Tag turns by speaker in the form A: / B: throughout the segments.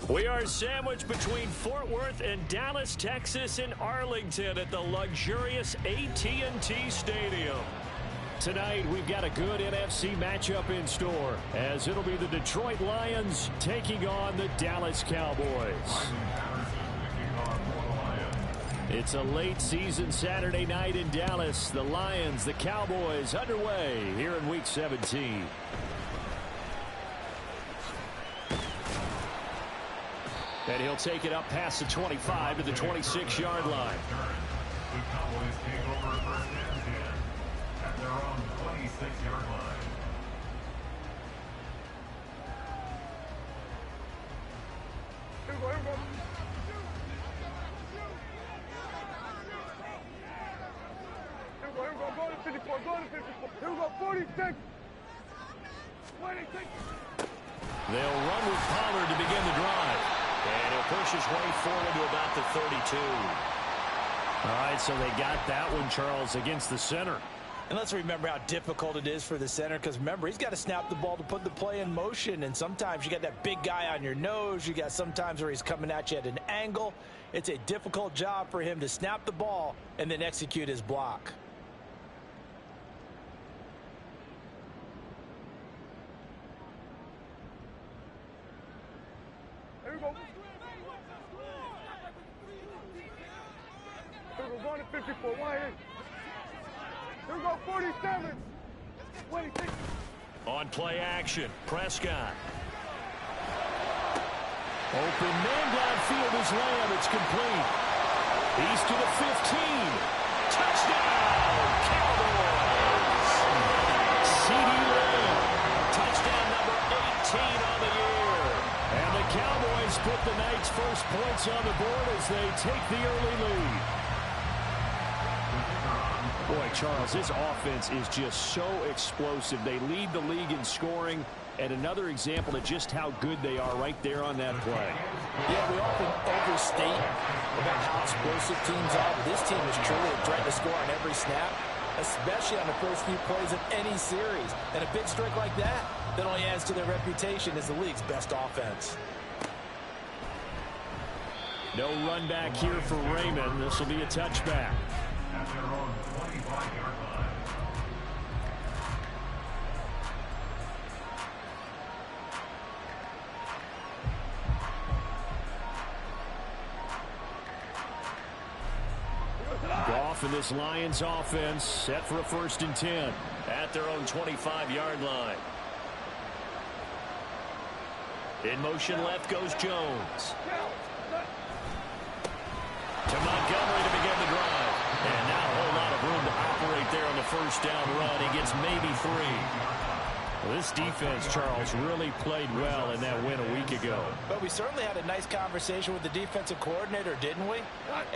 A: We are sandwiched between Fort Worth and Dallas, Texas, and Arlington at the luxurious AT&T Stadium. Tonight, we've got a good NFC matchup in store, as it'll be the Detroit Lions taking on the Dallas Cowboys. It's a late season Saturday night in Dallas. The Lions, the Cowboys underway here in Week 17. And he'll take it up past the 25 to the 26-yard line.
B: The Cowboys take over first and 10 at their own 26-yard line.
C: Here we go, 46.
A: They'll run with Pollard to begin the drive. And he'll push his way forward to about the 32. All right, so they got that one, Charles, against the center.
D: And let's remember how difficult it is for the center, because remember, he's got to snap the ball to put the play in motion, and sometimes you got that big guy on your nose. You got sometimes where he's coming at you at an angle. It's a difficult job for him to snap the ball and then execute his block.
C: Here we go. Here we go, going to 54. One hit. Here we go, 47. 26.
A: On play action, Prescott. Open man downfield is Lamb. It's complete. He's to the 15. Touchdown, Cowboys. C.D. Lamb. Touchdown number 18 on the year. And the Cowboys put the night's first points on the board as they take the early lead. Boy, Charles, this offense is just so explosive. They lead the league in scoring, and another example of just how good they are right there on that play.
D: Yeah, we often overstate about how explosive teams are, but this team is truly a threat to score on every snap, especially on the first few plays of any series. And a big streak like that only adds to their reputation as the league's best offense.
A: No run back here for Raymond. This will be a touchback.
B: At their own 25-yard line.
A: Goff and this Lions offense set for a 1st and 10 at their own 25-yard line. In motion left goes Jones. To Montgomery to begin the drive. And now a whole lot of room to operate there on the first down run. He gets maybe 3. Well, this defense, Charles, really played well in that win a week ago.
D: But we certainly had a nice conversation with the defensive coordinator, didn't we?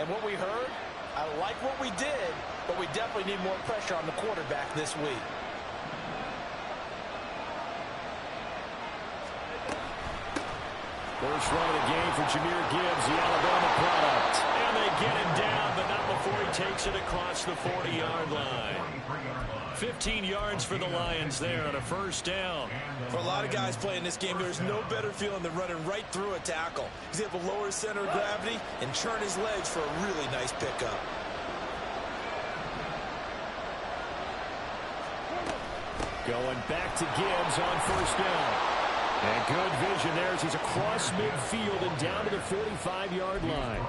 D: And what we heard, I like what we did, but we definitely need more pressure on the quarterback this week.
A: First run of the game for Jahmyr Gibbs, the Alabama product. And they get him down, but not before he takes it across the 40-yard line. 15 yards for the Lions there on a first down.
E: For a lot of guys playing this game, there's no better feeling than running right through a tackle. He's able to lower his center of gravity and churn his legs for a really nice pickup.
A: Going back to Gibbs on first down. And good vision there as he's across midfield and down to the 45-yard line.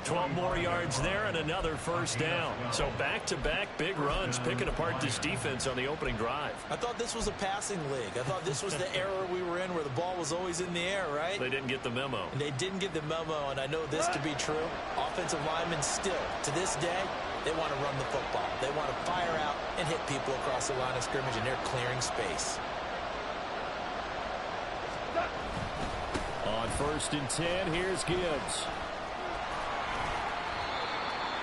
A: 12 more yards there and another first down. So back-to-back big runs picking apart this defense on the opening drive.
D: I thought this was a passing league. I thought this was the era we were in where the ball was always in the air, right?
A: They didn't get the memo.
D: And they didn't get the memo, and I know this to be true. Offensive linemen still, to this day, they want to run the football. They want to fire out and hit people across the line of scrimmage, and they're clearing space.
A: On 1st and 10, here's Gibbs.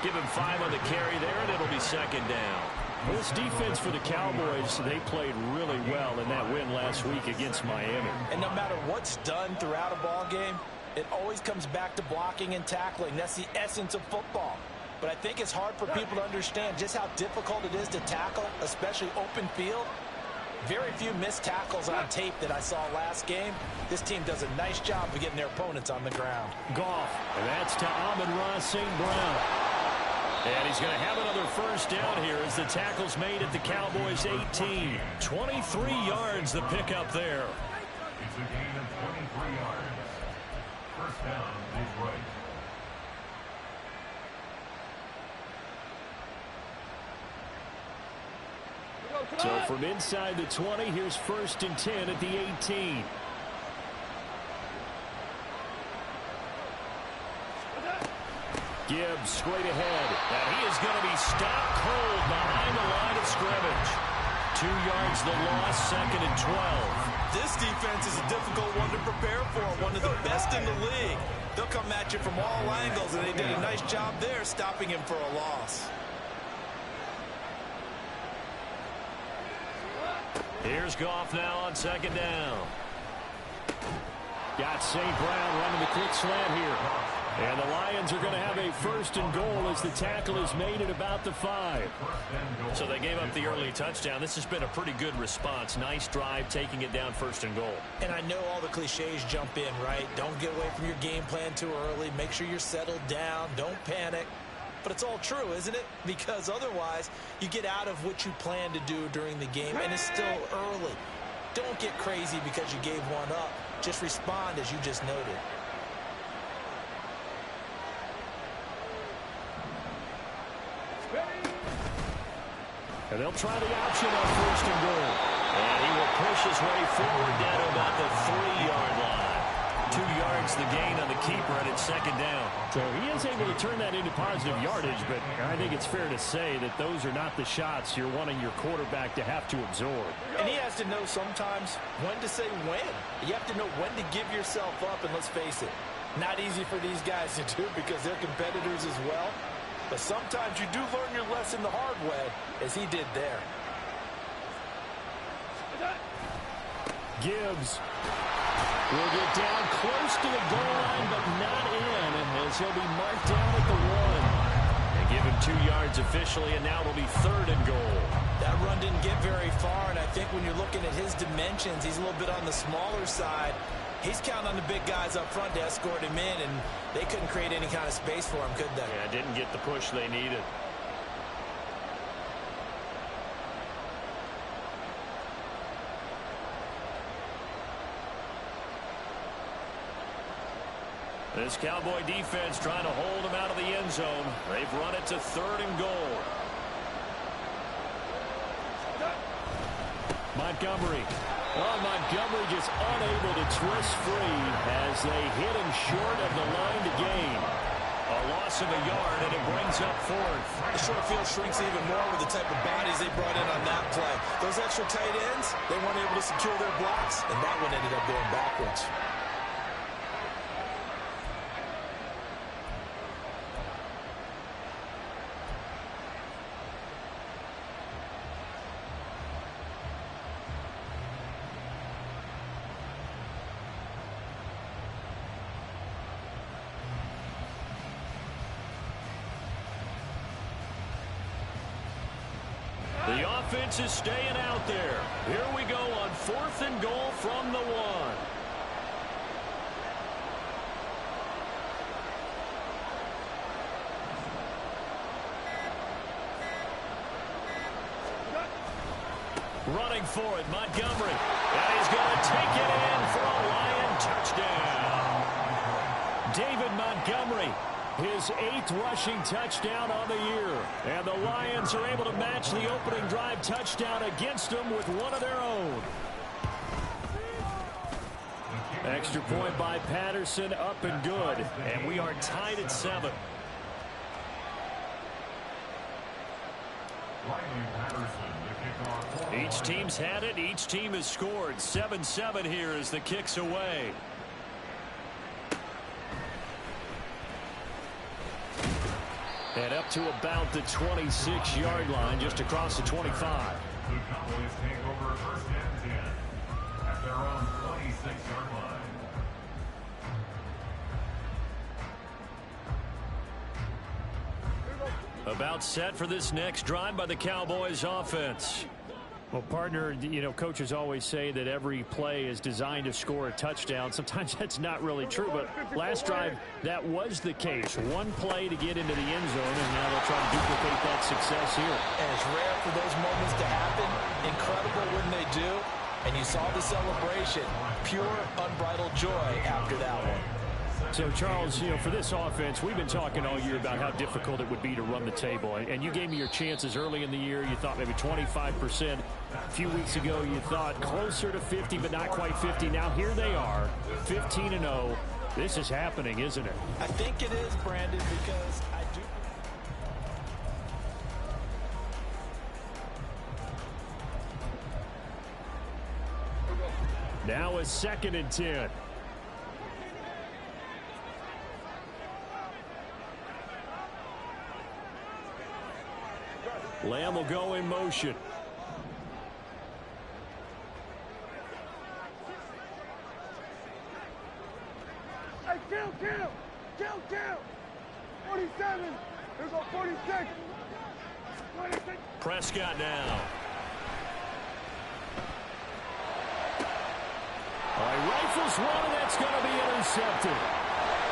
A: Give him 5 on the carry there, and it'll be 2nd down. Well, this defense for the Cowboys, they played really well in that win last week against Miami.
D: And no matter what's done throughout a ball game, it always comes back to blocking and tackling. That's the essence of football. But I think it's hard for people to understand just how difficult it is to tackle, especially open field. Very few missed tackles on tape that I saw last game. This team does a nice job of getting their opponents on the ground.
A: Goff, and that's to Amon-Ra St. Brown. And he's going to have another first down here as the tackle's made at the Cowboys' 18. 23 yards the pickup there.
B: It's a gain of 23 yards. First down, Detroit.
A: So from inside the 20, here's 1st and 10 at the 18. Gibbs straight ahead. And he is going to be stopped cold behind the line of scrimmage. 2 yards the loss, 2nd and 12.
E: This defense is a difficult one to prepare for, one of the best in the league. They'll come at you from all angles, and they did a nice job there stopping him for a loss.
A: Here's Goff now on 2nd down. Got St. Brown running the quick slant here. And the Lions are going to have a 1st and goal as the tackle is made at about the 5.
F: So they gave up the early touchdown. This has been a pretty good response. Nice drive, taking it down 1st and goal.
D: And I know all the cliches jump in, right? Don't get away from your game plan too early. Make sure you're settled down. Don't panic. But it's all true, isn't it? Because otherwise, you get out of what you plan to do during the game, and it's still early. Don't get crazy because you gave one up. Just respond as you just noted.
A: And they'll try the option on 1st and goal.
F: And he will push his way forward down to about the 3-yard line. 2 yards the gain on the keeper, and it's 2nd down.
A: So he is able to turn that into positive yardage, but I think it's fair to say that those are not the shots you're wanting your quarterback to have to absorb.
D: And he has to know sometimes when to say when. You have to know when to give yourself up, and let's face it, not easy for these guys to do because they're competitors as well. But sometimes you do learn your lesson the hard way, as he did there.
A: Gibbs will get down close to the goal line, but not in, as he'll be marked down at the 1.
F: They give him 2 yards officially, and now it'll be 3rd and goal.
D: That run didn't get very far, and I think when you're looking at his dimensions, he's a little bit on the smaller side. He's counting on the big guys up front to escort him in, and they couldn't create any kind of space for him, could they?
F: Yeah, didn't get the push they needed. This Cowboy defense trying to hold him out of the end zone. They've run it to 3rd and goal.
A: Montgomery. Oh, Montgomery just unable to twist free as they hit him short of the line to gain.
F: A loss of a yard, and it brings up 4th.
E: The short field shrinks even more with the type of bodies they brought in on that play. Those extra tight ends, they weren't able to secure their blocks, and that one ended up going backwards.
A: The offense is staying out there. Here we go on 4th and goal from the 1. Running for it, Montgomery. And he's going to take it in for a Lion touchdown. David Montgomery, his 8th rushing touchdown on the year. And the Lions are able to match the opening drive touchdown against them with one of their own. Extra point by Patterson, up and good. And we are tied at 7. Each team's had it. Each team has scored. 7-7 here as the kick's away. And up to about the 26-yard line, just across the 25.
B: The Cowboys take over 1st and 10 at their own 26-yard line.
A: About set for this next drive by the Cowboys offense.
F: Well, partner, you know, coaches always say that every play is designed to score a touchdown. Sometimes that's not really true, but last drive, that was the case. One play to get into the end zone, and now they'll try to duplicate that success here.
D: And it's rare for those moments to happen. Incredible when they do. And you saw the celebration. Pure, unbridled joy after that one.
F: So, Charles, you know, for this offense, we've been talking all year about how difficult it would be to run the table. And you gave me your chances early in the year. You thought maybe 25%. A few weeks ago, you thought closer to 50, but not quite 50. Now here they are, 15-0. This is happening, isn't it?
D: I think it is, Brandon, because I do.
F: Now a 2nd and 10. Lamb will go in motion.
C: Hey, kill! 47. Here go 46. 26.
F: Prescott now. Rifles one, and that's going to be intercepted.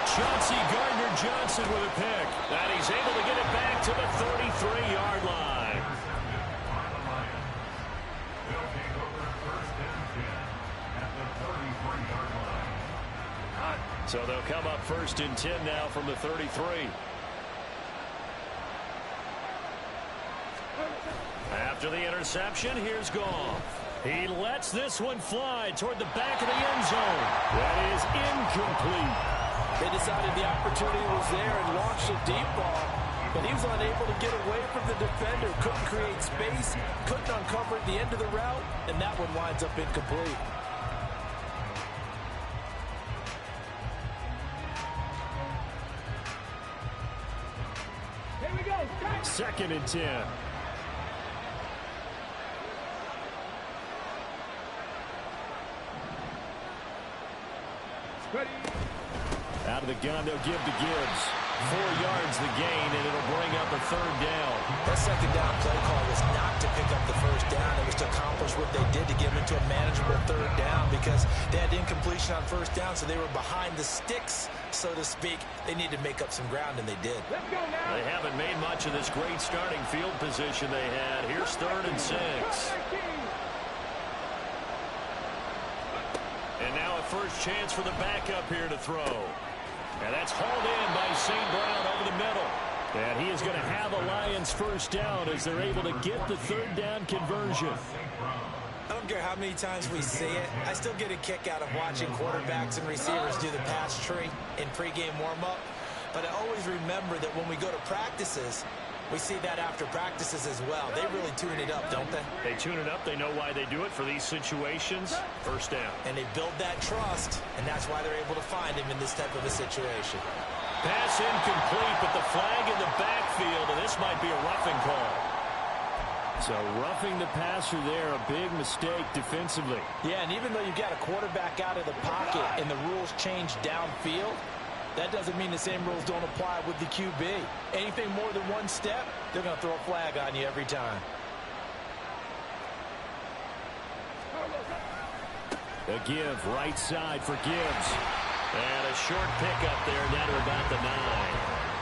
F: Chauncey Gardner-Johnson with a pick. And he's able to get it back to the 33-yard line.
B: They'll take over 1st and 10 at the 33-yard line.
F: So they'll come up 1st and 10 now from the 33. After the interception, here's Goff. He lets this one fly toward the back of the end zone. That is incomplete.
D: They decided the opportunity was there and launched a deep ball, but he was unable to get away from the defender. Couldn't create space, couldn't uncover the end of the route, and that one winds up incomplete.
C: Here we go.
F: 2nd and 10.
C: Ready.
F: Out of the gun, they'll give to Gibbs. 4 yards the gain, and it'll bring up a 3rd down.
D: That 2nd down play call was not to pick up the 1st down. It was to accomplish what they did to get them into a manageable 3rd down because they had incompletion on 1st down, so they were behind the sticks, so to speak. They needed to make up some ground, and they did.
C: Let's go now.
F: They haven't made much of this great starting field position they had. Here's 3rd and 6. And now a first chance for the backup here to throw. And that's hauled in by St. Brown over the middle. And he is going to have a Lions 1st down as they're able to get the 3rd down conversion.
D: I don't care how many times we see it. I still get a kick out of watching quarterbacks and receivers do the pass tree in pregame warm-up. But I always remember that when we go to practices, we see that after practices as well. They really tune it up, don't they?
F: They tune it up. They know why they do it for these situations. 1st down.
D: And they build that trust, and that's why they're able to find him in this type of a situation.
F: Pass incomplete, but the flag in the backfield, and this might be a roughing call. So roughing the passer there, a big mistake defensively.
D: Yeah, and even though you've got a quarterback out of the pocket and the rules change downfield, that doesn't mean the same rules don't apply with the QB. Anything more than one step, they're going to throw a flag on you every time.
F: A give, right side for Gibbs. And a short pickup there down to about the 9.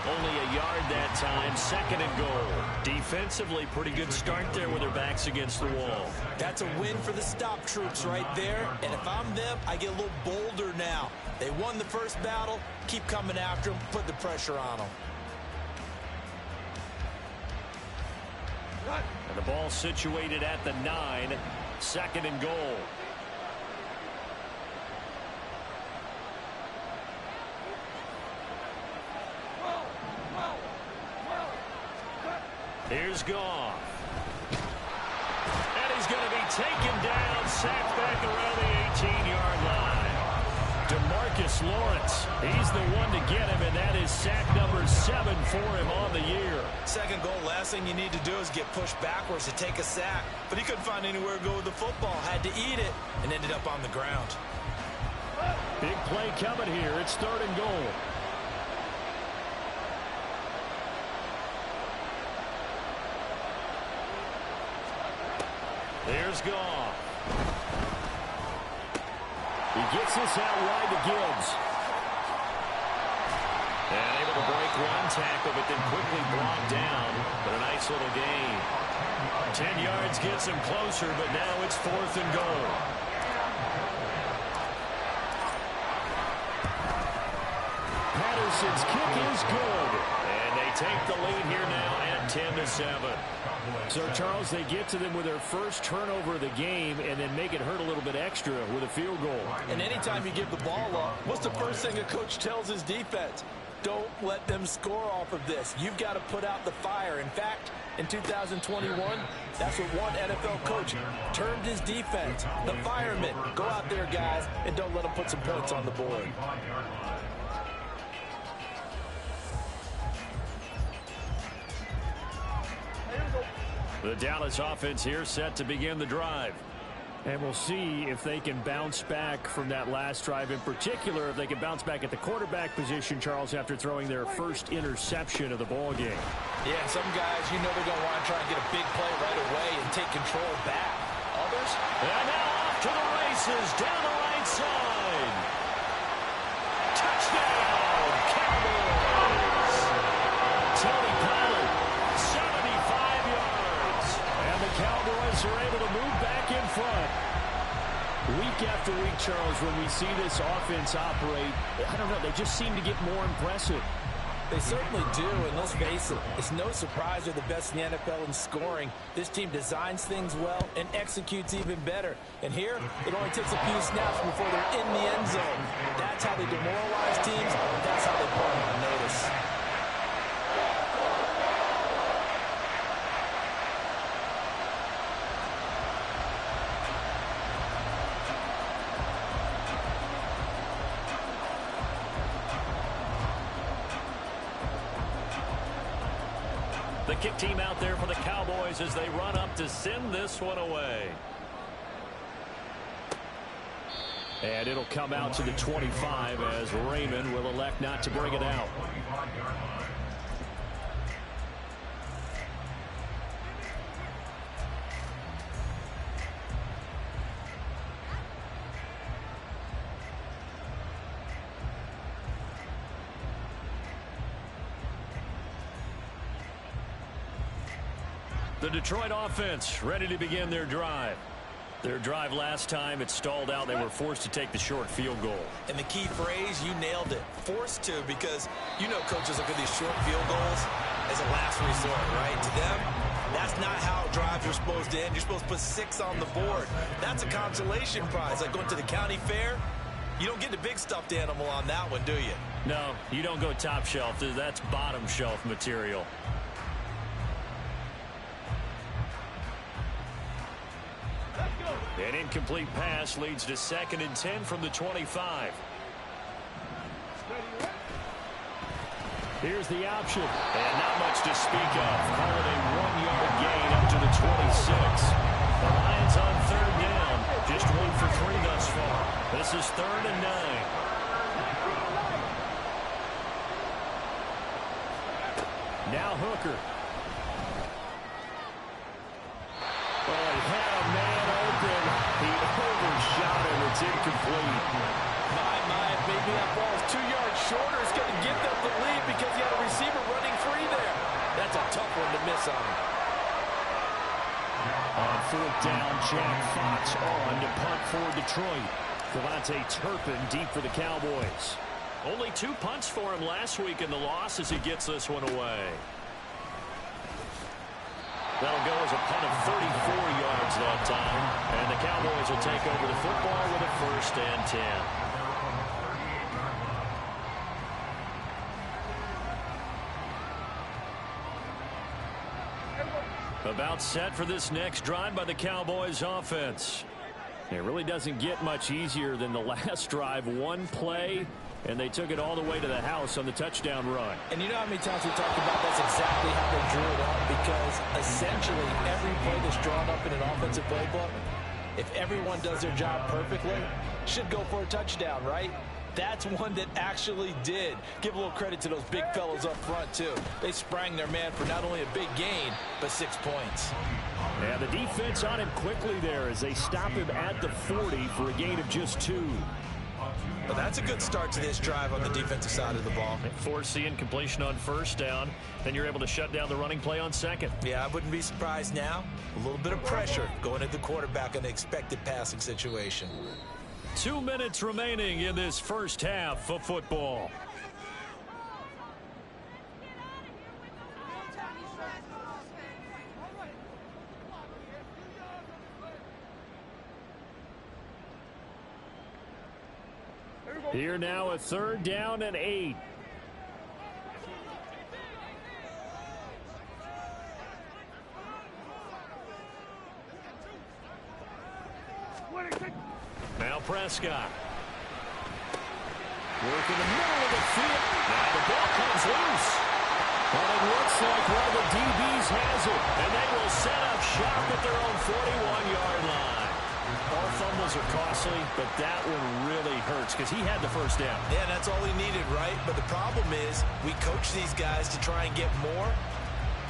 F: Only a yard that time, 2nd and goal. Defensively, pretty good start there with their backs against the wall.
D: That's a win for the stop troops right there. And if I'm them, I get a little bolder now. They won the 1st battle. Keep coming after them. Put the pressure on them.
F: And the ball situated at the 9. 2nd and goal. Here's Goff. And he's going to be taken down, sacked back around the 18-yard line. DeMarcus Lawrence, he's the one to get him, and that is sack number 7 for him on the year.
D: 2nd goal, last thing you need to do is get pushed backwards to take a sack. But he couldn't find anywhere to go with the football, had to eat it, and ended up on the ground.
F: Big play coming here. It's 3rd and goal. There's
A: is gone.
F: He gets this out wide to Gibbs.
A: And able to break one tackle, but then quickly brought down. But a nice little gain. 10 yards gets him closer, but now it's 4th and goal. Patterson's kick is good. And they take the lead here now at 10-7.
F: So, Charles, they get to them with their first turnover of the game and then make it hurt a little bit extra with a field goal.
E: And anytime you give the ball up, what's the first thing a coach tells his defense? Don't let them score off of this. You've got to put out the fire. In fact, in 2021, that's what one NFL coach termed his defense. The firemen. Go out there, guys, and don't let them put some points on the board.
F: The Dallas offense here set to begin the drive. And we'll see if they can bounce back from that last drive. In particular, if they can bounce back at the quarterback position, Charles, after throwing their first interception of the ball game.
E: Yeah, some guys, you know they're going to want to try and get a big play right away and take control back. Others?
A: And now off to the races down the right side. Touchdown, Cowboys. Tony Pollard, 75 yards.
F: And the Cowboys are able to move back in front. Week after week, Charles, when we see this offense operate, I don't know, they just seem to get more impressive.
E: They certainly do, and let's face it, it's no surprise they're the best in the NFL in scoring. This team designs things well and executes even better. And here, it only takes a few snaps before they're in the end zone. That's how they demoralize teams. That's how they put them on notice.
F: The kick team out there for the Cowboys as they run up to send this one away. And it'll come out to the 25 as Raymond will elect not to bring it out. The Detroit offense ready to begin their drive. Their drive last time, it stalled out. They were forced to take the short field goal.
E: And the key phrase, you nailed it. Forced to, because you know coaches look at these short field goals as a last resort, right? To them, that's not how drives are supposed to end. You're supposed to put 6 on the board. That's a consolation prize. Like going to the county fair, you don't get the big stuffed animal on that one, do you?
F: No, you don't go top shelf. That's bottom shelf material. An incomplete pass leads to 2nd and 10 from the 25. Here's the option. And not much to speak of. Call it a 1-yard gain up to the 26. The Lions on 3rd down. Just 1 for 3 thus far. This is 3rd and 9. Now Hooker. Oh, he had a man open. He overshot him. It's incomplete.
E: My, maybe that ball's 2 yards shorter. It's going to give them the lead because he had a receiver running free there. That's a tough one to miss on.
F: On 4th down, Jack Fox on to punt for Detroit. Devontae Turpin deep for the Cowboys. Only 2 punts for him last week in the loss as he gets this one away. That'll go as a punt of 34 yards that time. And the Cowboys will take over the football with a 1st and 10. About set for this next drive by the Cowboys offense. It really doesn't get much easier than the last drive. 1 play, and they took it all the way to the house on the touchdown run.
E: And you know how many times we talked about that's exactly how they drew it up, because essentially every play that's drawn up in an offensive playbook, if everyone does their job perfectly, should go for a touchdown, right? That's one that actually did. Give a little credit to those big fellows up front, too. They sprang their man for not only a big gain, but 6 points.
F: And the defense on him quickly there as they stop him at the 40 for a gain of just 2.
E: But that's a good start to this drive on the defensive side of the ball.
F: Force the incompletion on first down. Then you're able to shut down the running play on second.
E: Yeah, I wouldn't be surprised now. A little bit of pressure going at the quarterback in the expected passing situation.
F: 2 minutes remaining in this first half of football. Here now, a 3rd down and 8. Now Prescott. Work in the middle of the field. Now the ball comes loose. And it looks like one of the DBs has it. And they will set up shop at their own 41-yard line. All fumbles are costly, but that one really hurts because he had the first down.
E: Yeah, that's all he needed, right? But the problem is we coach these guys to try and get more,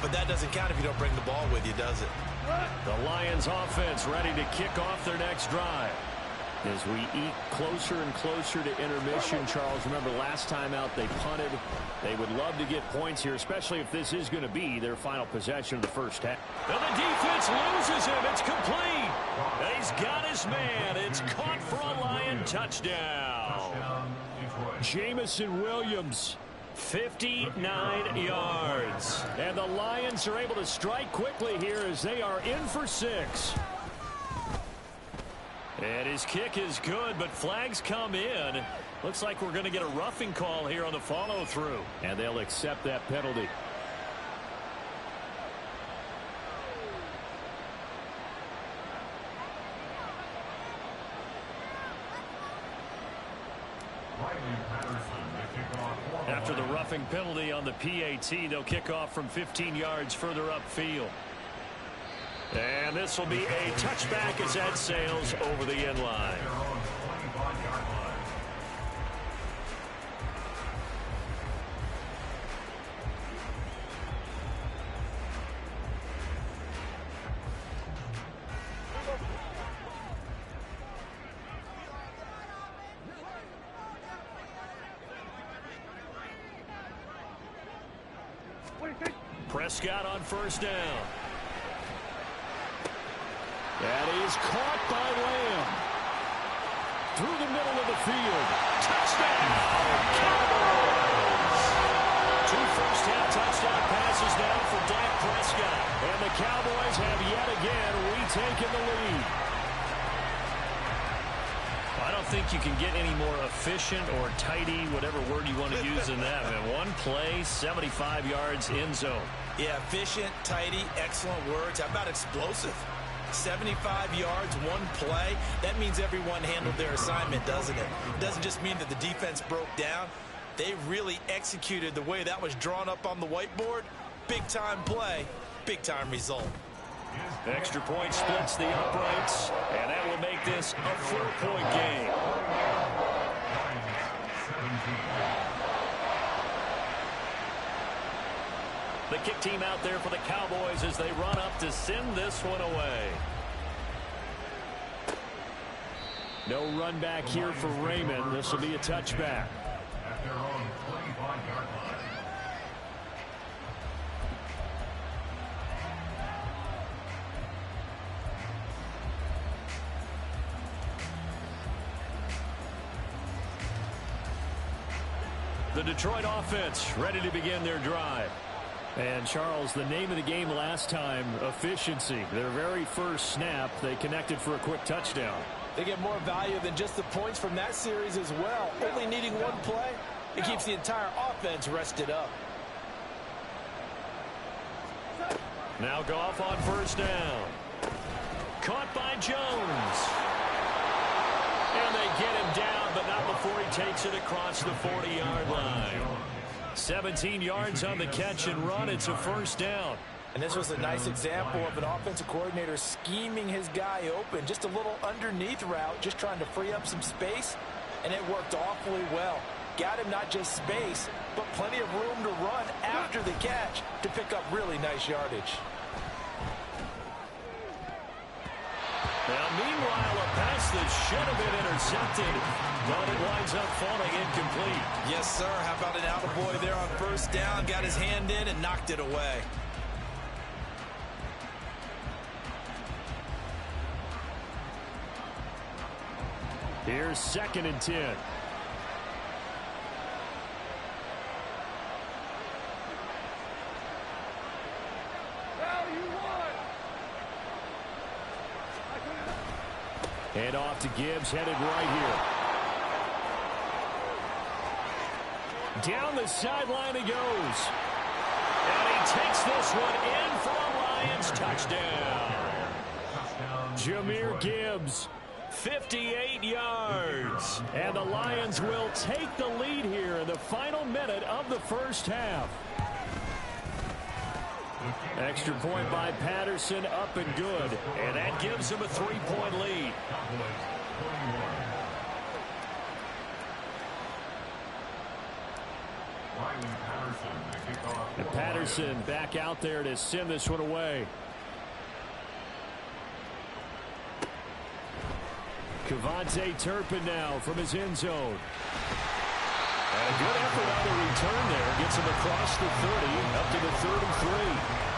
E: but that doesn't count if you don't bring the ball with you, does it?
F: The Lions offense ready to kick off their next drive. As we eat closer and closer to intermission, Charles, remember last time out they punted. They would love to get points here, especially if this is going to be their final possession of the first half. And the defense loses him. It's complete. And he's got his man. It's caught for a Lion touchdown. Jamison Williams, 59 yards. And the Lions are able to strike quickly here as they are in for 6. And his kick is good, but flags come in. Looks like we're going to get a roughing call here on the follow-through. And they'll accept that penalty. After the roughing penalty on the PAT, they'll kick off from 15 yards further upfield. And this will be a touchback as that sails over the end line. Prescott on first down. That is caught by Lamb. Through the middle of the field. Touchdown! Cowboys! 2 first-half touchdown passes now for Dak Prescott. And the Cowboys have yet again retaken the lead. I don't think you can get any more efficient or tidy, whatever word you want to use in that. Man, one play, 75 yards, end zone.
E: Yeah, efficient, tidy, excellent words. How about explosive? 75 yards, one play. That means everyone handled their assignment, doesn't it? It doesn't just mean that the defense broke down. They really executed the way that was drawn up on the whiteboard. Big-time play, big-time result.
F: Extra point splits the uprights, and that will make this a 4-point game. The kick team out there for the Cowboys as they run up to send this one away. No run back here for Raymond. This will be a touchback.
B: At their own 25-yard line.
F: The Detroit offense ready to begin their drive. And, Charles, the name of the game last time, efficiency. Their very first snap, they connected for a quick touchdown.
E: They get more value than just the points from that series as well. Only needing one play, it keeps the entire offense rested up.
F: Now Goff on first down. Caught by Jones. And they get him down, but not before he takes it across the 40-yard line. 17 yards on the catch and run. It's a first down.
E: And this was a nice example of an offensive coordinator scheming his guy open. Just a little underneath route, just trying to free up some space.
D: and it worked awfully well. Got him not just space, but plenty of room to run after the catch to pick up really nice yardage.
F: Now, meanwhile, a pass that should have been intercepted, but it winds up falling incomplete.
E: Yes, sir. How about an attaboy there on first down? Got his hand in and knocked it away.
F: Here's 2nd and 10. Hand off to Gibbs, headed right here. Down the sideline he goes. And he takes this one in for a Lions touchdown. Jahmyr Gibbs, 58 yards. And the Lions will take the lead here in the final minute of the first half. Extra point by Patterson, up and good. And that gives him a 3-point lead. And Patterson back out there to send this one away. Kevontae Turpin now from his end zone. And a good effort on the return there. Gets him across the 30, up to the 33.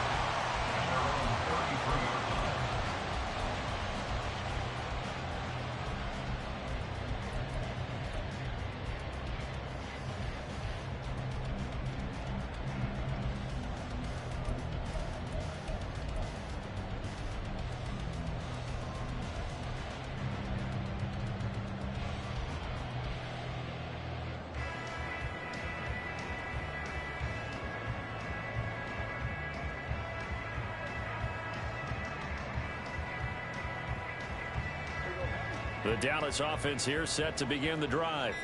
F: The Dallas offense here set to begin the drive.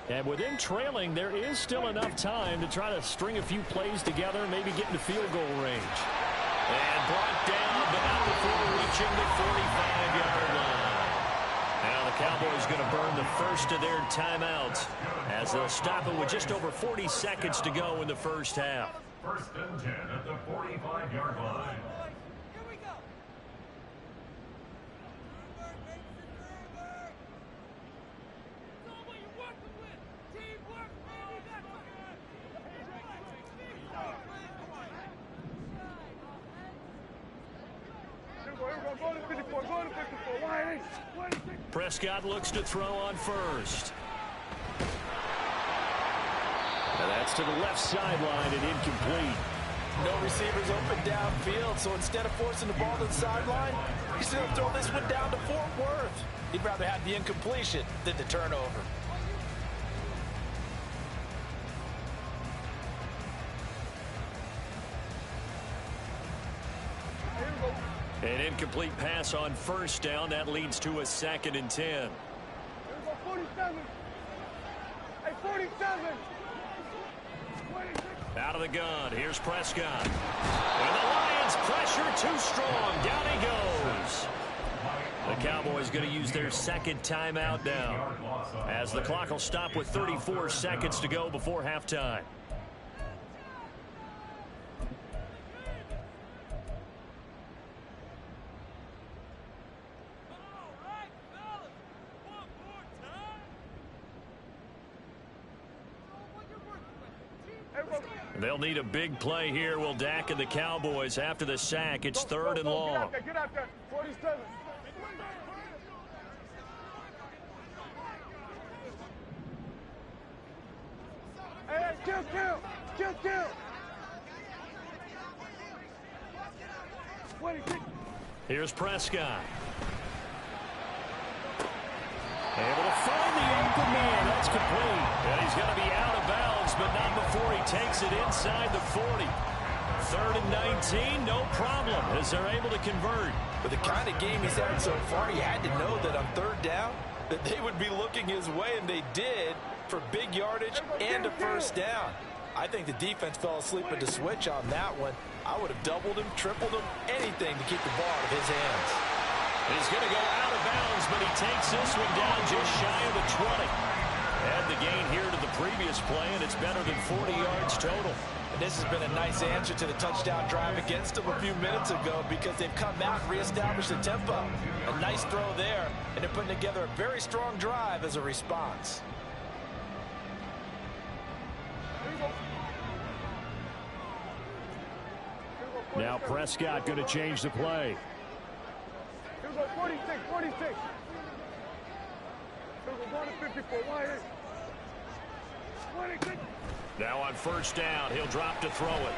F: And with them trailing, there is still enough time to try to string a few plays together, maybe get into field goal range. And brought down, but not before reaching the 45-yard line. Now the Cowboys going to burn the first of their timeouts as they'll stop it with just over 40 seconds to go in the first half.
B: 1st and 10 at the 45-yard line.
F: Prescott looks to throw on first. And that's to the left sideline and incomplete.
D: No receivers open downfield, so instead of forcing the ball to the sideline, he's going to throw this one down to Fort Worth. He'd rather have the incompletion than the turnover.
F: An incomplete pass on first down. That leads to a 2nd and 10.
C: Here we go, 47. Hey, 47. 26.
F: Out of the gun. Here's Prescott. And the Lions pressure too strong. Down he goes. The Cowboys going to use their 2nd timeout now, as the clock will stop with 34 seconds to go before halftime. They'll need a big play here, will Dak and the Cowboys. After the sack, it's 3rd and long.
C: Get out there. 47. Hey, kill. 26.
F: Here's Prescott. Able to find the open man. That's complete. And he's going to be out of bounds, but not before he takes it inside the 40. 3rd and 19, no problem, as they're able to convert.
D: With the kind of game he's had so far, you had to know that on 3rd down, that they would be looking his way, and they did, for big yardage and a first down. I think the defense fell asleep at the switch on that one. I would have doubled him, tripled him, anything to keep the ball out of his hands.
F: He's going to go out of bounds, but he takes this one down just shy of the 20. Add the gain here to the previous play, and it's better than 40 yards total.
E: And this has been a nice answer to the touchdown drive against them a few minutes ago because they've come out and reestablished the tempo. A nice throw there, and they're putting together a very strong drive as a response.
F: Now Prescott going to change the play.
C: Here we go, 46, 46. Here we go, going to 54, wide in. 26.
F: Now on first down, he'll drop to throw it.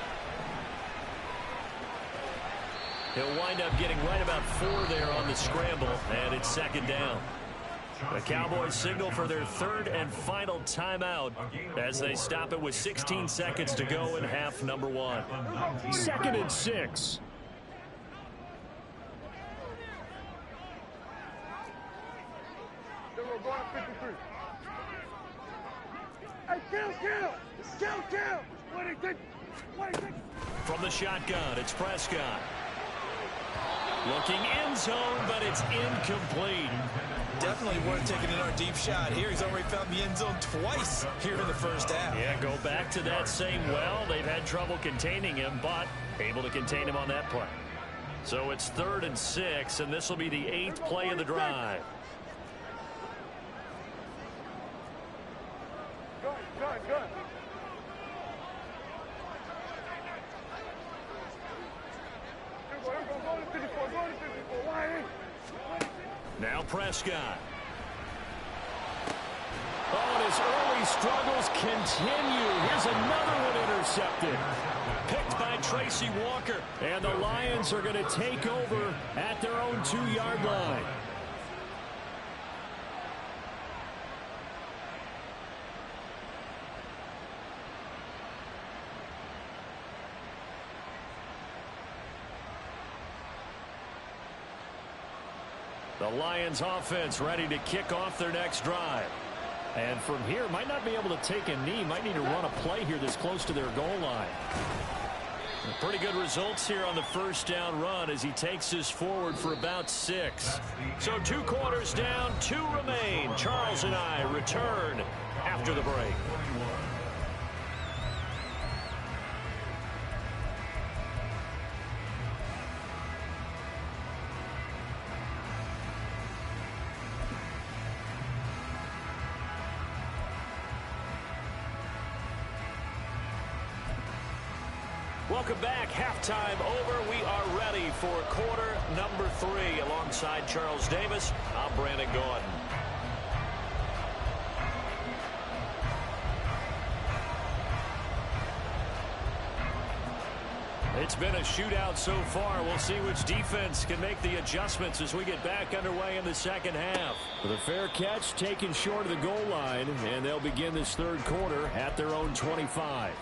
F: He'll wind up getting right about 4 there on the scramble, and it's second down. The Cowboys signal for their third and final timeout as they stop it with 16 seconds to go in half number 1. 2nd and 6.
C: Here we go, going to 53. Hey, kill. 26, 26.
F: From the shotgun, it's Prescott. Looking end zone, but it's incomplete.
E: Definitely worth taking in our deep shot here. He's already found the end zone twice here in the first half.
F: Yeah, go back to that same well. They've had trouble containing him, but able to contain him on that play. So it's 3rd and 6, and this will be the 8th play of the drive.
C: Good. Here we go, going to 54, wide in.
F: Now Prescott. Oh, and his early struggles continue. Here's another one intercepted. Picked by Tracy Walker. And the Lions are going to take over at their own 2-yard line. The Lions offense ready to kick off their next drive. And from here, might not be able to take a knee. Might need to run a play here this close to their goal line. Pretty good results here on the first down run as he takes this forward for about 6. So 2 quarters down, 2 remain. Charles and I return after the break. Welcome back. Halftime over. We are ready for quarter number 3. Alongside Charles Davis, I'm Brandon Gordon. It's been a shootout so far. We'll see which defense can make the adjustments as we get back underway in the second half. With a fair catch taken short of the goal line, and they'll begin this third quarter at their own 25.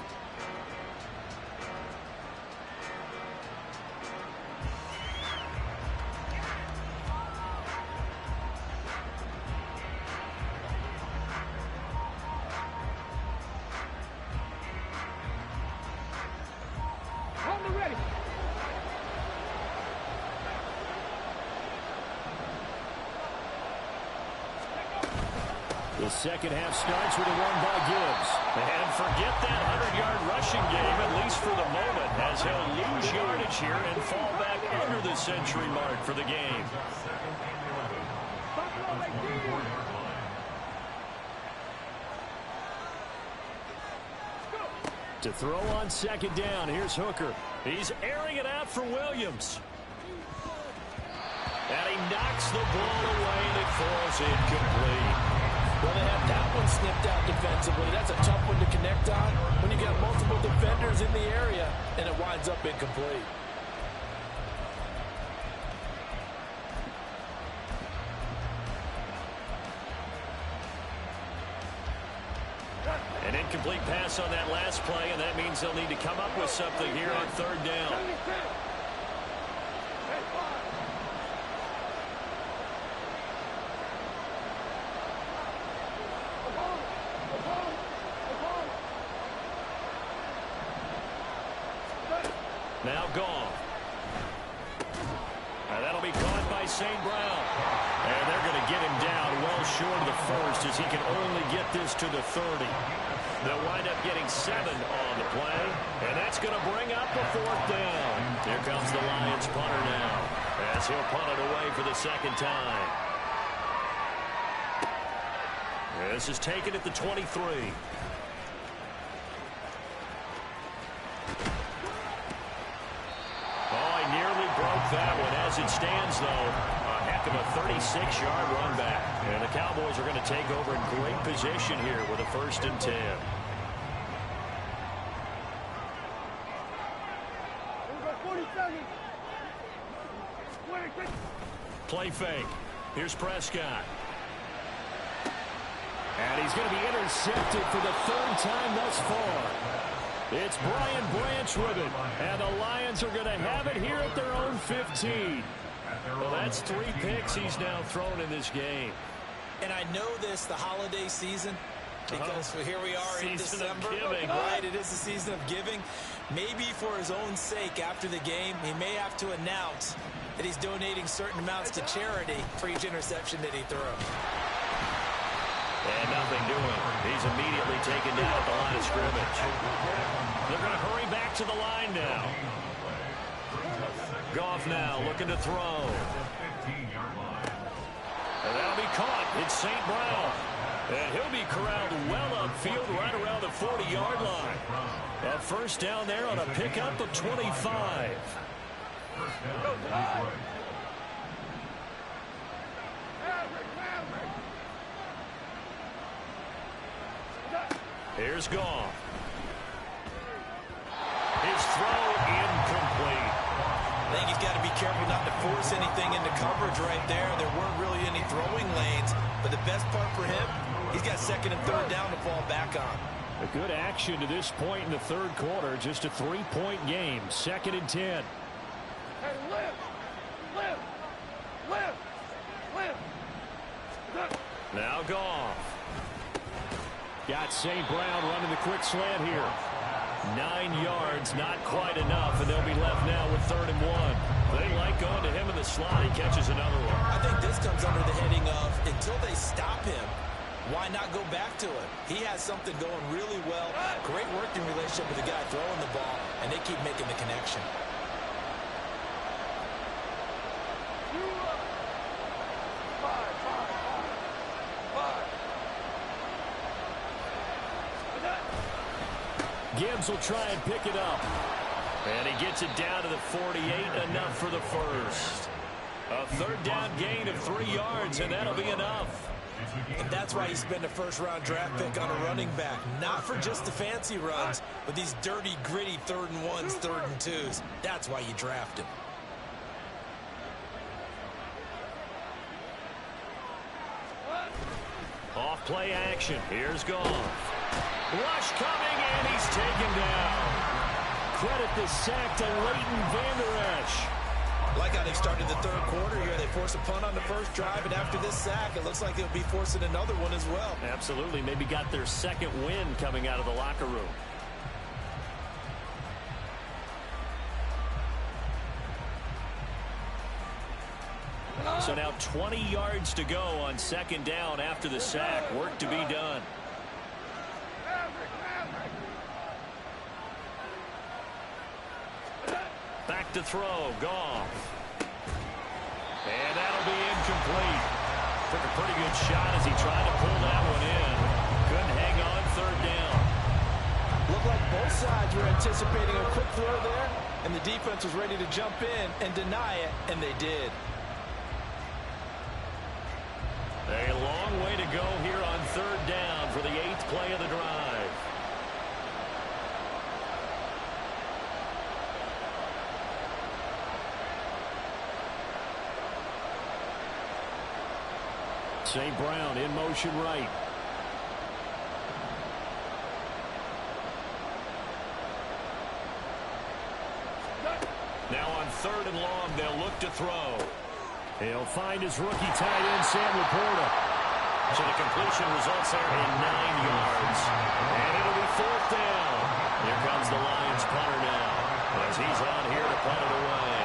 F: The second half starts with a run by Gibbs. And forget that 100-yard rushing game, at least for the moment, as he'll lose yardage here and fall back under the century mark for the game. To throw on second down, here's Hooker. He's airing it out for Williams. And he knocks the ball away, and it falls incomplete.
E: Well, they have that one snipped out defensively. That's a tough one to connect on when you got multiple defenders in the area, and it winds up incomplete.
F: An incomplete pass on that last play, and that means they'll need to come up with something here on third down. Now gone. And that'll be caught by by St. Brown. And they're going to get him down well short of the first as he can only get this to the 30. They'll wind up getting 7 on the play, and that's going to bring up a 4th down. Here comes the Lions punter now as he'll punt it away for the second time. This is taken at the 23. Nearly broke that one. As it stands, though, a heck of a 36-yard run back. And the Cowboys are going to take over in great position here with a 1st and 10. Play fake. Here's Prescott. And he's going to be intercepted for the 3rd time thus far. It's Brian Branch with it, and the Lions are going to have it here at their own 15. Well, that's 3 picks he's now thrown in this game.
E: And I know this, the holiday season, because here we are in December. Right, it is the season of giving. Maybe for his own sake after the game, he may have to announce that he's donating certain amounts to charity for each interception that he threw.
F: And nothing doing. He's immediately taken down at the line of scrimmage. They're going to hurry back to the line now. Goff now looking to throw. And that'll be caught. It's St. Brown. And he'll be corralled well upfield right around the 40-yard line. A 1st down there on a pickup of 25. Here's Goff. His throw incomplete.
E: I think he's got to be careful not to force anything into coverage right there. There weren't really any throwing lanes, but the best part for him, he's got 2nd and 3rd down to fall back on.
F: A good action to this point in the 3rd quarter. Just a 3-point game. 2nd and 10.
C: Hey, lift!
F: Now Goff. Got St. Brown running the quick slant here. 9 yards, not quite enough, and they'll be left now with 3rd and 1. They like going to him in the slot. He catches another one.
E: I think this comes under the heading of, until they stop him, why not go back to it? He has something going really well. Great working relationship with the guy throwing the ball, and they keep making the connection.
F: Gibbs will try and pick it up. And he gets it down to the 48, enough for the 1st. A 3rd down gain of 3 yards, and that'll be enough.
E: And that's why you spend a 1st-round draft pick on a running back. Not for just the fancy runs, but these dirty, gritty 3rd and 1s, 3rd and 2s. That's why you draft him.
F: Off play action. Here's Goff. Rush coming, and he's taken down. Credit the sack to Leighton Vander Esch.
E: Like how they started the 3rd quarter here. They force a punt on the 1st drive, and after this sack, it looks like they'll be forcing another one as well.
F: Absolutely. Maybe got their 2nd win coming out of the locker room. So now 20 yards to go on 2nd down after the sack. Work to be done. Back to throw. Goff. And that'll be incomplete. Took a pretty good shot as he tried to pull that one in. Couldn't hang on 3rd down.
E: Looked like both sides were anticipating a quick throw there, and the defense was ready to jump in and deny it, and they did.
F: A long way to go here on 3rd down for the 8th play of the drive. St. Brown in motion right. Now on 3rd and long, they'll look to throw. He'll find his rookie tight end, Sam Laporta. So the completion results there in 9 yards. And it'll be 4th down. Here comes the Lions punter now, as he's on here to punt it away.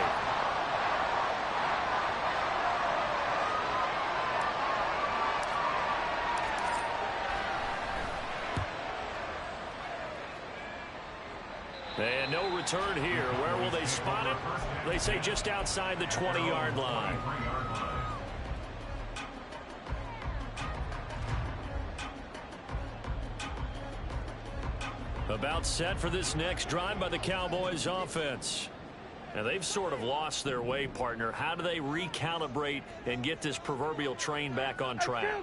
F: And no return here. Where will they spot it? They say just outside the 20-yard line. About set for this next drive by the Cowboys offense. And they've sort of lost their way, partner. How do they recalibrate and get this proverbial train back on track?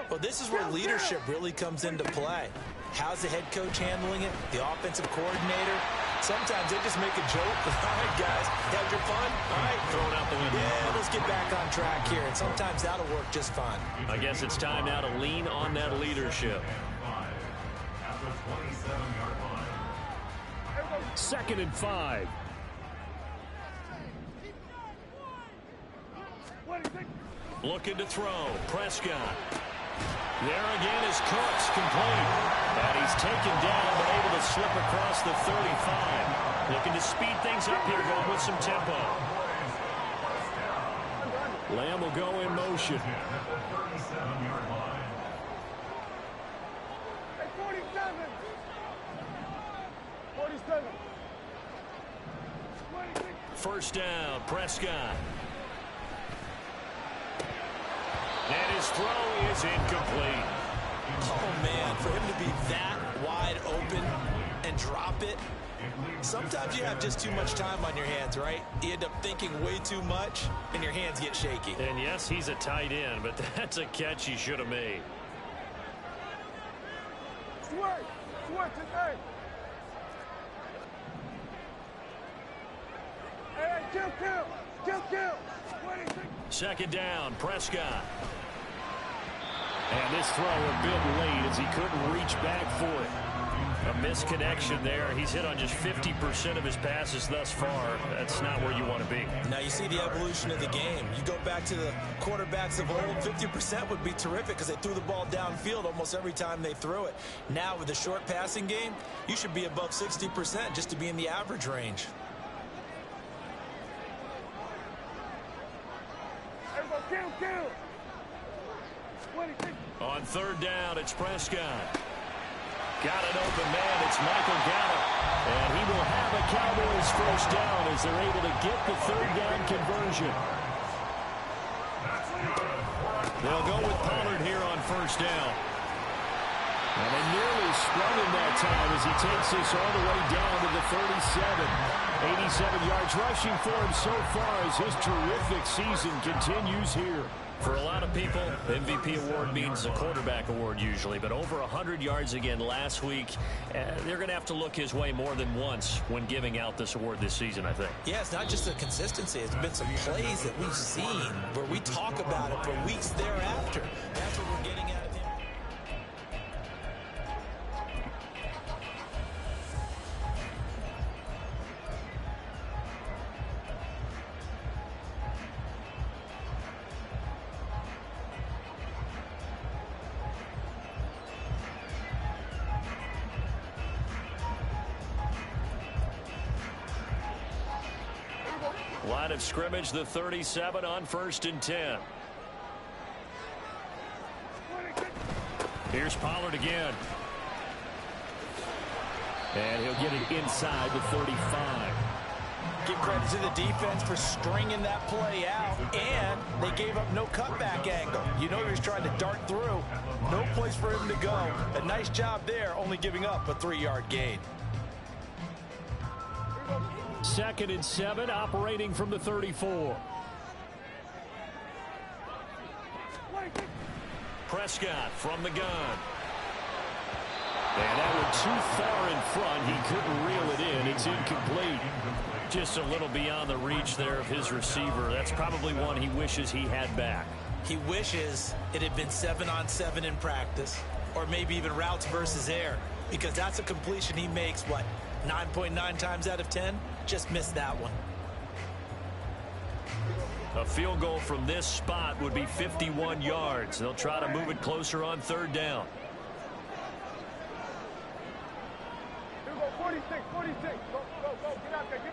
E: Well, this is where leadership really comes into play. How's the head coach handling it? The offensive coordinator? Sometimes they just make a joke. All right, guys, had your fun? All right.
F: Throw it out the window.
E: Yeah, let's get back on track here. And sometimes that'll work just fine.
F: I guess it's time now to lean on that leadership. Second and 5. Looking to throw. Prescott. There again is Cooks, complete. And he's taken down, but able to slip across the 35. Looking to speed things up here, going with some tempo. Lamb will go in motion.
C: 47.
F: First down, Prescott. And his throw is incomplete.
E: Oh, man, for him to be that wide open and drop it. Sometimes you have just too much time on your hands, right? You end up thinking way too much, and your hands get shaky.
F: And yes, he's a tight end, but that's a catch he should have made.
C: Switch today. Hey, kill. 26.
F: Second down, Prescott. And this throw a bit late as he couldn't reach back for it. A misconnection there. He's hit on just 50% of his passes thus far. That's not where you want to be.
E: Now you see the evolution of the game. You go back to the quarterbacks of old, 50% would be terrific because they threw the ball downfield almost every time they threw it. Now with the short passing game, you should be above 60% just to be in the average range.
C: Kill. 26.
F: On third down, it's Prescott. Got an open man. It's Michael Gallup. And he will have a Cowboys first down as they're able to get the third down conversion. They'll go with Pollard here on first down. And they nearly sprung him that time as he takes this all the way down to the 37. 87 yards rushing for him so far as his terrific season continues here. For a lot of people, MVP award means a quarterback award usually, but over 100 yards again last week. They're going to have to look his way more than once when giving out this award this season, I think.
E: Yeah, it's not just the consistency. It's been some plays that we've seen where we talk about it for weeks thereafter. That's what we're getting out of him.
F: Line of scrimmage, the 37 on first and 10. Here's Pollard again. And he'll get it inside the 35.
E: Give credit to the defense for stringing that play out, and they gave up no cutback angle. You know he was trying to dart through. No place for him to go. A nice job there, only giving up a 3-yard gain.
F: Second and 7, operating from the 34. Prescott from the gun. And that one too far in front. He couldn't reel it in. It's incomplete. Just a little beyond the reach there of his receiver. That's probably one he wishes he had back.
E: He wishes it had been 7-on-7 in practice, or maybe even routes versus air, because that's a completion he makes, what, 9.9 times out of 10? Just missed that one.
F: A field goal from this spot would be 51 yards. They'll try to move it closer on third down.
C: Here we go, 46. Go. Get out there. Here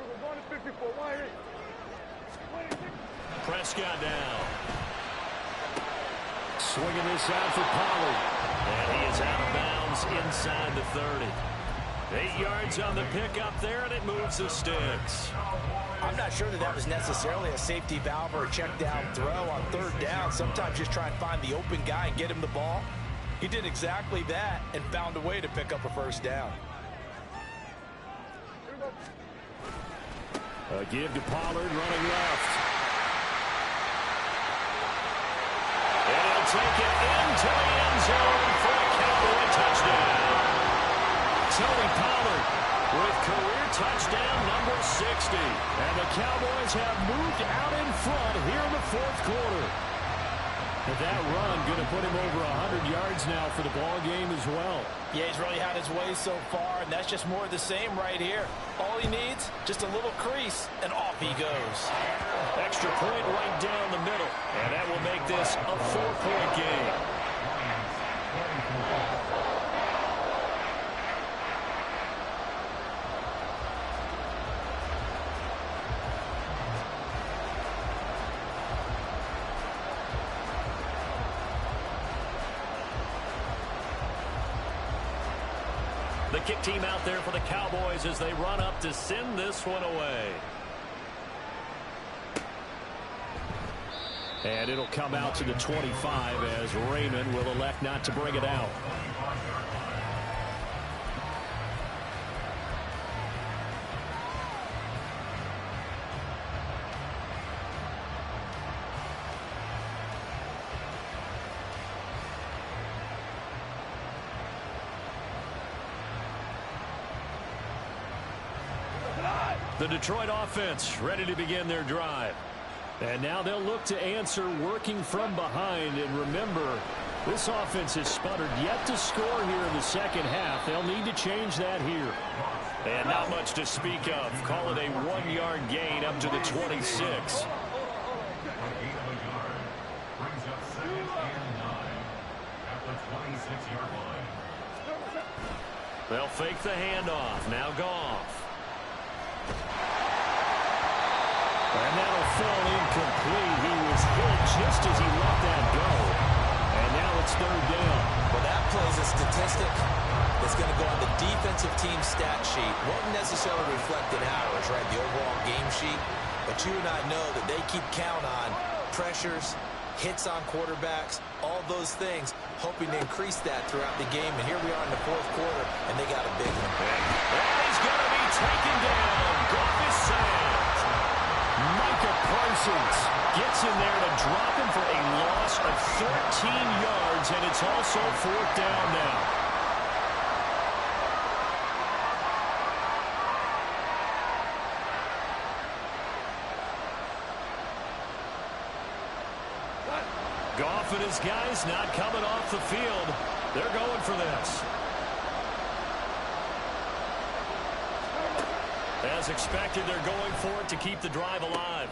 C: we go, going to 54, wire.
F: Prescott down. Swinging this out for Pollard. And he is out of bounds inside the 30. 8 yards on the pickup there, and it moves the sticks.
D: I'm not sure that was necessarily a safety valve or a check down throw on 3rd down. Sometimes just try and find the open guy and get him the ball. He did exactly that and found a way to pick up a 1st down.
F: A give to Pollard running left. And he'll take it into the end zone for a Cowboy touchdown. Tony Pollard with career touchdown number 60. And the Cowboys have moved out in front here in the 4th quarter. And that run going to put him over 100 yards now for the ball game as well.
D: Yeah, he's really had his way so far, and that's just more of the same right here. All he needs, just a little crease, and off he goes.
F: Extra point right down the middle. And that will make this a 4-point game. The kick team out there for the Cowboys as they run up to send this one away. And it'll come out to the 25 as Raymond will elect not to bring it out. The Detroit offense ready to begin their drive. And now they'll look to answer working from behind. And remember, this offense has sputtered yet to score here in the 2nd half. They'll need to change that here. And not much to speak of. Call it a 1-yard gain up to the 26. They'll fake the handoff. Now Goff. And that'll fall incomplete. He was hit just as he let that go. And now it's 3rd down.
E: Well, that plays a statistic that's going to go on the defensive team stat sheet. Won't necessarily reflect in ours, right, the overall game sheet. But you and I know that they keep count on pressures, hits on quarterbacks, all those things, hoping to increase that throughout the game. And here we are in the 4th quarter, and they got a big one.
F: And he's going to be taken down. Goff is sacked. Micah Parsons gets in there to drop him for a loss of 13 yards, and it's also 4th down now. Goff and his guys not coming off the field. They're going for this. As expected, they're going for it to keep the drive alive.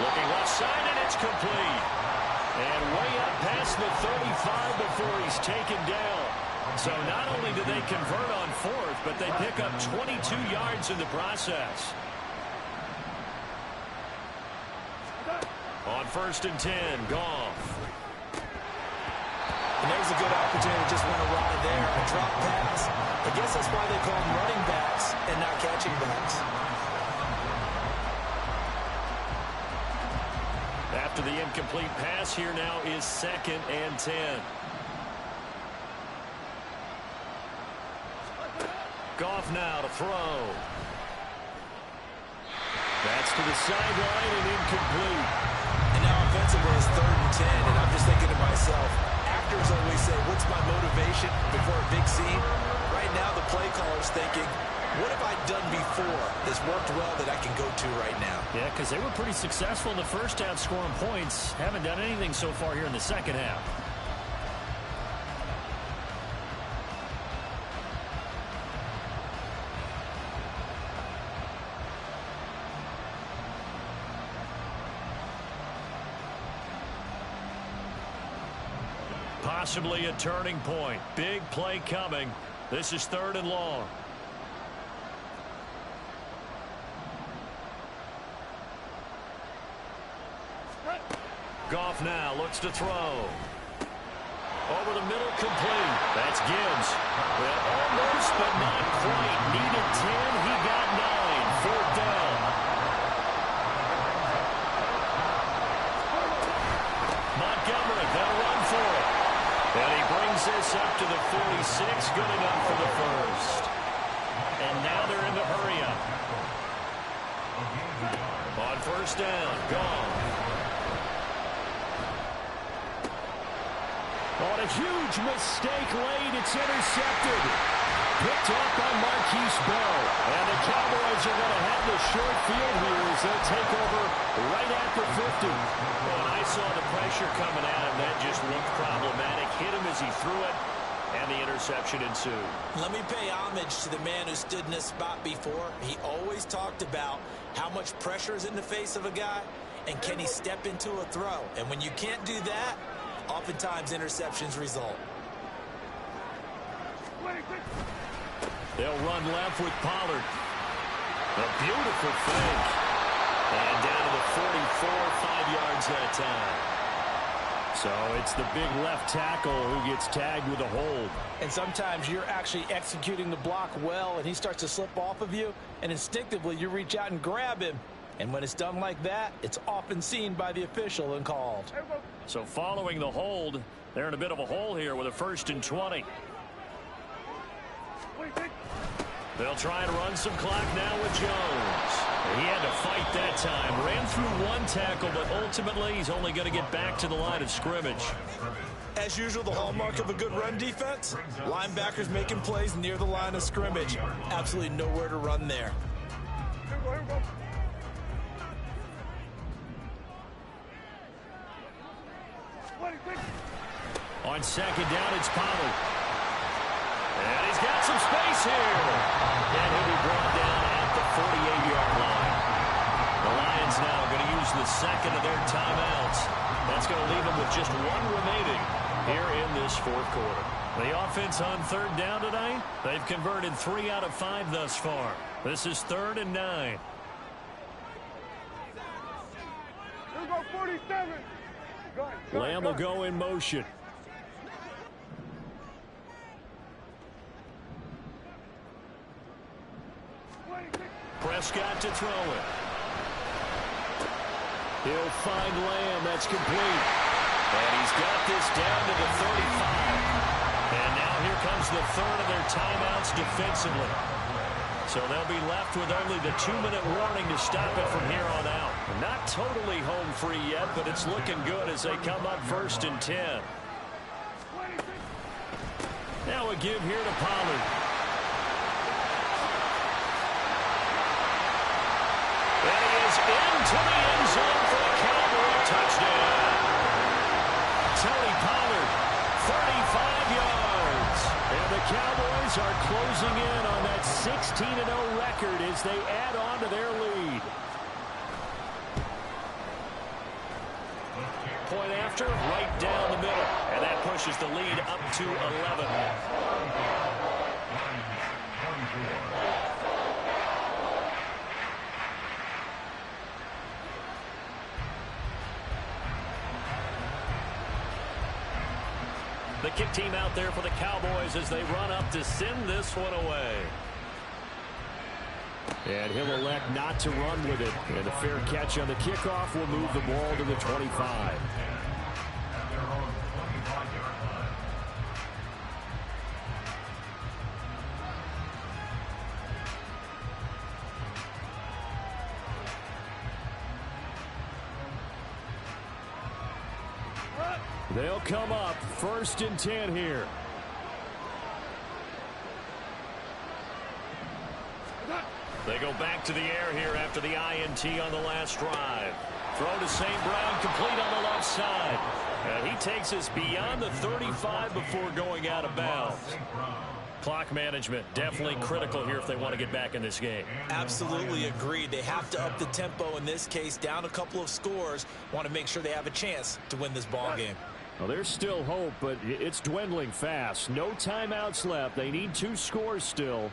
F: Looking left side, and it's complete. And way up past the 35 before he's taken down. So not only do they convert on 4th, but they pick up 22 yards in the process. On 1st and 10, Goff.
D: And there's a good opportunity to just run a ride there. A drop pass. I guess that's why they call them running backs and not catching backs.
F: After the incomplete pass, here now is 2nd and 10. Goff now to throw. That's to the sideline and incomplete.
E: And now offensively it's 3rd and 10, and I'm just thinking to myself, actors always say, what's my motivation before a big scene? Right now the play caller's thinking, what have I done before that's worked well that I can go to right now?
F: Yeah, because they were pretty successful in the 1st half scoring points. Haven't done anything so far here in the 2nd half. Possibly a turning point. Big play coming. This is 3rd and long. Goff now looks to throw. Over the middle, complete. That's Gibbs. Well, almost, but not quite. Needed 10. He got 9. Fourth down. Montgomery, they'll run for it. And he brings this up to the 46. Good enough for the first. And now they're in the hurry up. On first down, gone. On a huge mistake late, it's intercepted. Picked up by Marquise Bell. And the Cowboys are going to have the short field here as they'll take over right at the 50. When I saw the pressure coming at him, that just looked problematic. Hit him as he threw it, and the interception ensued.
E: Let me pay homage to the man who stood in this spot before. He always talked about how much pressure is in the face of a guy, and can he step into a throw. And when you can't do that, oftentimes interceptions result.
F: They'll run left with Pollard. A beautiful fake. And down to the 44, 5 yards that time. So it's the big left tackle who gets tagged with a hold.
D: And sometimes you're actually executing the block well, and he starts to slip off of you, and instinctively you reach out and grab him. And when it's done like that, it's often seen by the official and called.
F: So following the hold, they're in a bit of a hole here with a 1st and 20. They'll try and run some clock now with Jones. He had to fight that time. Ran through one tackle, but ultimately he's only going to get back to the line of scrimmage.
E: As usual, the hallmark of a good run defense, linebackers making plays near the line of scrimmage. Absolutely nowhere to run there.
F: On second down, it's Pollard. And he's got some space here. And he'll be brought down at the 48-yard line. The Lions now going to use the second of their timeouts. That's going to leave them with just one remaining here in this fourth quarter. The offense on third down tonight, they've converted 3 out of 5 thus far. This is 3rd and 9.
C: Here we go, 47.
F: Lamb will go in motion. Prescott to throw it. He'll find Lamb. That's complete. And he's got this down to the 35. And now here comes the third of their timeouts defensively. So they'll be left with only the 2-minute warning to stop it from here on out. Not totally home free yet, but it's looking good as they come up 1st and 10. Now a give here to Pollard. And he is into the end zone for the Cowboy touchdown. Tony Pollard, 35 yards. And the Cowboys are closing in on that 16-0 record as they add on to their lead. Point after, right down the middle. And that pushes the lead up to 11. The kick team out there for the Cowboys as they run up to send this one away. And he'll elect not to run with it. And the fair catch on the kickoff will move the ball to the 25. They'll come up 1st and 10 here. They go back to the air here after the INT on the last drive. Throw to St. Brown, complete on the left side. And he takes us beyond the 35 before going out of bounds. Clock management definitely critical here if they want to get back in this game.
E: Absolutely agreed. They have to up the tempo in this case, down a couple of scores. Want to make sure they have a chance to win this ball game.
F: Well, there's still hope, but it's dwindling fast. No timeouts left. They need 2 scores still.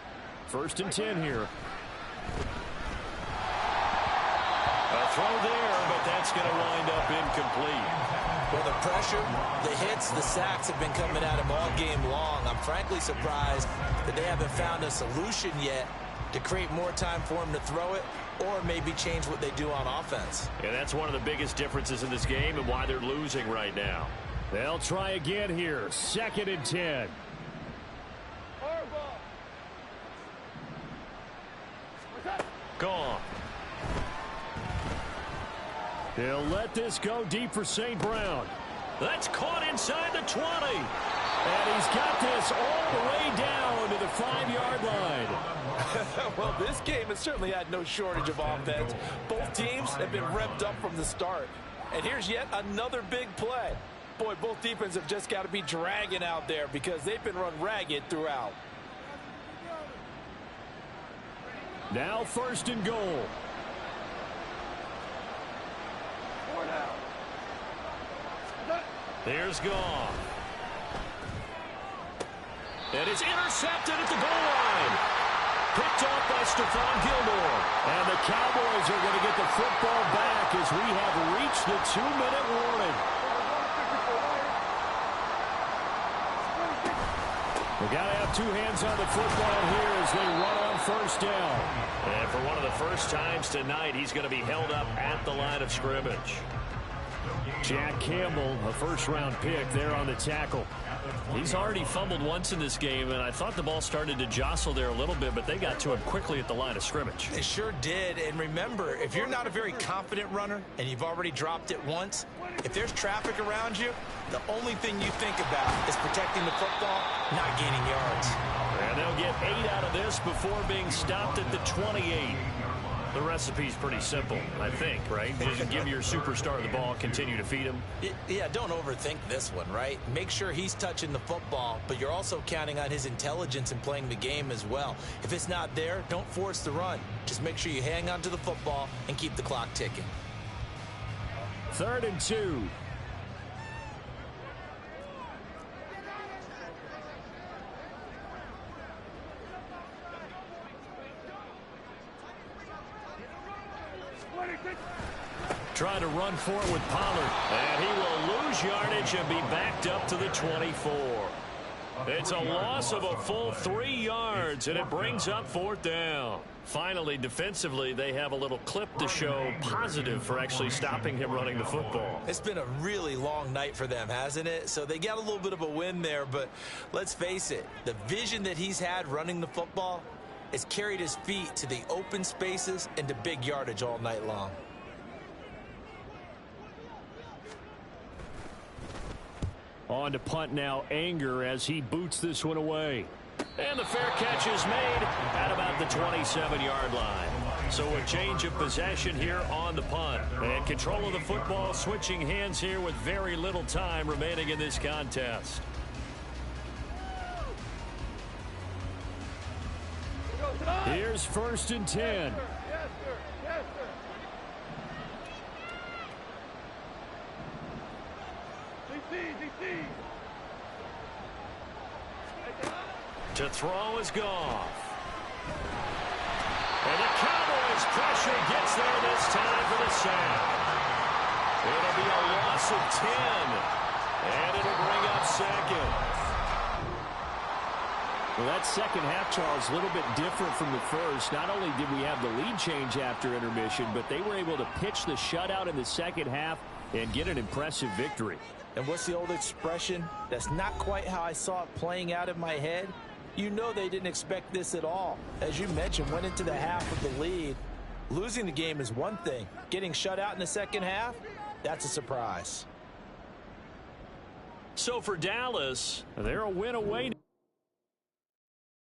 F: 1st and 10 here.
A: A throw there, but that's going to wind up incomplete.
E: Well, the pressure, the hits, the sacks have been coming at him all game long. I'm frankly surprised that they haven't found a solution yet to create more time for him to throw it or maybe change what they do on offense.
F: And that's one of the biggest differences in this game and why they're losing right now. They'll try again here. 2nd and 10. Gone. They'll let this go deep for St. Brown. That's caught inside the 20. And he's got this all the way down to the 5-yard line.
D: Well, this game has certainly had no shortage of offense. Both teams have been revved up from the start. And here's yet another big play. Boy, both defenses have just got to be dragging out there because they've been run ragged throughout.
F: Now 1st and goal. There's Goff. And it's intercepted at the goal line. Picked off by Stephon Gilmore. And the Cowboys are going to get the football back as we have reached the 2-minute warning. We've got to have 2 hands on the football here as they run on 1st down. And for one of the first times tonight, he's going to be held up at the line of scrimmage. Jack Campbell, a 1st-round pick there on the tackle. He's already fumbled once in this game, and I thought the ball started to jostle there a little bit, but they got to him quickly at the line of scrimmage.
E: It sure did. And remember, if you're not a very confident runner and you've already dropped it once, if there's traffic around you, the only thing you think about is protecting the football, not gaining yards.
F: And they'll get 8 out of this before being stopped at the 28. The recipe's pretty simple, I think, right? Just give your superstar the ball, continue to feed him.
E: Yeah, don't overthink this one, right? Make sure he's touching the football, but you're also counting on his intelligence in playing the game as well. If it's not there, don't force the run. Just make sure you hang on to the football and keep the clock ticking.
F: 3rd and 2. Trying to run for it with Pollard. And he will lose yardage and be backed up to the 24. It's a loss of a full 3 yards, and it brings up 4th down. Finally, defensively, they have a little clip to show positive for actually stopping him running the football.
E: It's been a really long night for them, hasn't it? So they got a little bit of a win there, but let's face it, the vision that he's had running the football has carried his feet to the open spaces and to big yardage all night long.
F: On to punt now, Anger, as he boots this one away. And the fair catch is made at about the 27-yard line. So a change of possession here on the punt. And control of the football switching hands here with very little time remaining in this contest. Here's 1st and 10.
C: Yes, sir. Yes, sir. DC.
F: To throw is Goff. And the Cowboys pressure gets there this time for the sack. It'll be a loss of 10. And it'll bring up 2nd. Well, that second half, Charles, a little bit different from the first. Not only did we have the lead change after intermission, but they were able to pitch the shutout in the second half and get an impressive victory.
D: And what's the old expression? That's not quite how I saw it playing out in my head. You know they didn't expect this at all. As you mentioned, went into the half with the lead. Losing the game is one thing. Getting shut out in the second half, that's a surprise.
F: So for Dallas, they're a win away.